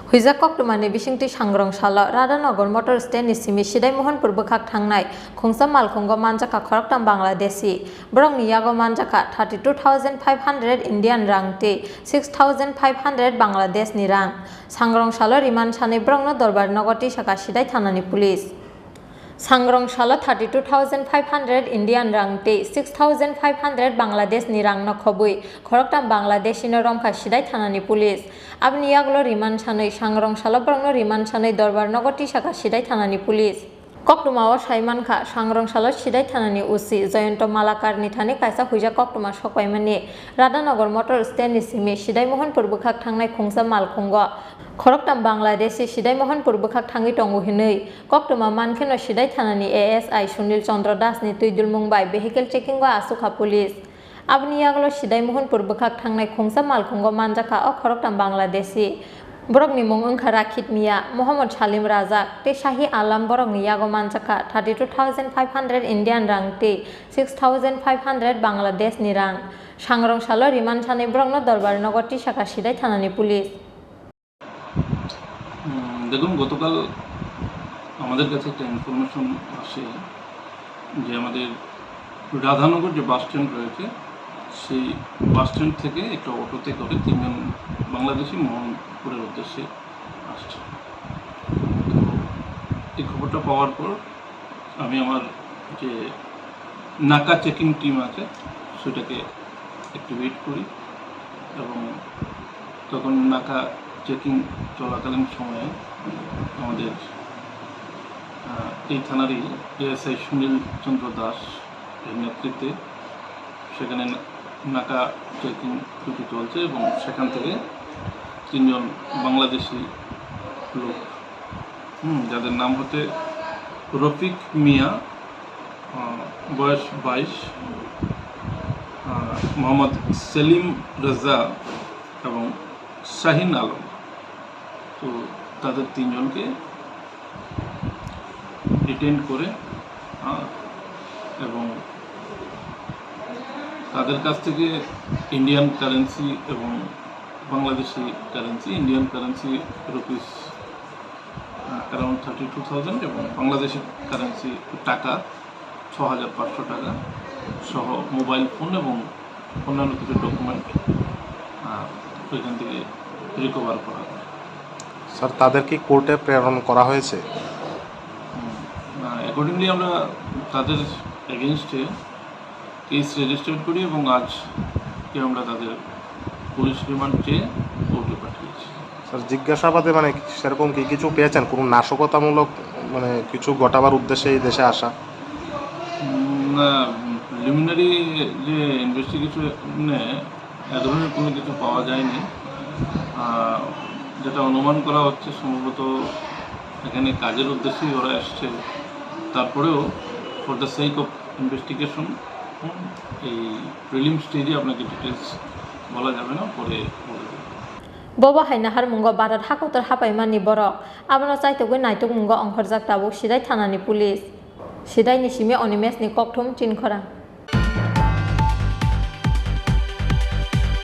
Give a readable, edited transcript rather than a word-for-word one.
Huija Koktumani Bishingti Shangrong Shala, Radhanagar Motor Stand Simi, Sidhai Mohanpur Bukhak Thangnai, Khongsa Malkhongo Manjakha Khoroktham Bangladeshi, Brong Yago Manjakha 32,500 Indian Rang Te, 6,500 Bangladesh Ni Rang, Sangrong Shala Riman Chani Brongno Dorbar Nogoti Shaka Sidhai Thanani Police. Sangrong Shala 32,500 Indian Rang Te, 6,500 Bangladesh Ni Rangno Khobwi, Khoroktham Bangladeshi no Romkha Sidhai Thanani Police. Abni Yago Riman Chanai Sangrong Shala Brongno Riman Chanai Dorbar Nogoti Shaka Sidhai Thanani Police. Koktuma o Saimanka Sangrong Shala Sidhai Thanani Usi Joyonto Malakar Nithani Kaisa Huija Koktuma Sokwaimani Radhanagar Motor Stand Simi Sidhai Mohanpur Bukhak Thangnai Khongsa Malkhongo Khoroktham Bangladeshi Sidhai Mohanpur Bukhak Thangi Tongo Hinui Koktuma Mankheno Sidhai Thanani ASI Sunil Chandra Das ni Tuidul Mumbai Vehicle Checking wa Asukha Police. Abni Yago Sidhai Mohanpur Bukhak Thangnai Khongsa Malkhongo Manjakha o Khoroktham Bangladeshi. Borokni mung ongkha Rakit Mia, Mohammad Salim Razak, Te Shahi Alam Borokni Yago Manjakha 32,500 Indian Rang Te, 6,500 Bangladesh Ni Rang. Sangrong Shala Riman Chani Brongno Dorbar Nogoti Shaka Sidhai Thanani Police. দেখুন গতকাল আমাদের কাছে একটা information আসে যে আমাদের রাধানগর যে bus stand রয়েছে সেই বাস স্ট্যান্ড থেকে একটা অটোতে করে তিনজন বাংলাদেশি মোহনপুরের উদ্দেশ্যে আসছে। তো এই খবরটা পাওয়ার পর আমি আমার যে নাকা চেকিং টিম আছে সেটাকে অ্যাক্টিভেট করি এবং তখন নাকা চেকিং চলাকালীন সময়ে আমাদের এই থানারই এএসআই সুনীল চন্দ্র দাস এর নেতৃত্বে সেখানে নাকা চেকিং ডিউটি চলছে এবং সেখান থেকে তিনজন বাংলাদেশি লোক যাদের নাম হতে রফিক মিয়া বয়স 22, মোহাম্মদ সেলিম রেজা এবং শাহিন আলম, তো তাদের তিনজনকে ডিটেইন করে এবং তাদের কাছ থেকে ইন্ডিয়ান কারেন্সি এবং Bangladeshi currency, Indian currency rupees around 32,000 এবং বাংলাদেশি কারেন্সি টাকা 6,500 টাকা সহ মোবাইল ফোন এবং অন্যান্য কিছু ডকুমেন্ট ওইখান থেকে রিকভার করা হয়। স্যার তাদের কি কোর্টে প্রেরণ করা হয়েছে? অ্যাকর্ডিংলি আমরা তাদের এগেনস্টে কেস রেজিস্টার করি এবং আজকে আমরা তাদের পুলিশ রিমান্ড চেয়ে কোর্টে পাঠিয়েছি। স্যার জিজ্ঞাসাবাদে মানে সেরকম কি কিছু পেয়েছেন, কোনো নাশকতামূলক মানে কিছু ঘটাবার উদ্দেশ্যে এই দেশে আসা? না, প্রিলিমিনারি যে ইনভেস্টিগেশনে এ ধরনের কোনো কিছু পাওয়া যায়নি। যেটা অনুমান করা হচ্ছে সম্ভবত এখানে কাজের উদ্দেশ্যেই ওরা এসছে। তারপরেও for the sake of investigation এই প্রিলিম স্টেজে আপনাকে ডিটেলস বলা যাবে না, পরে বলে দেবে। Bobo Hainahar Mungo Barat Hakotor Hapaimani Borok, Abano Saito Naituk Mungo Onkhorjak Tabuk Sidhai Thanani Police. Sidhai Nishimi Onimes Ni Khoroktham Khorang.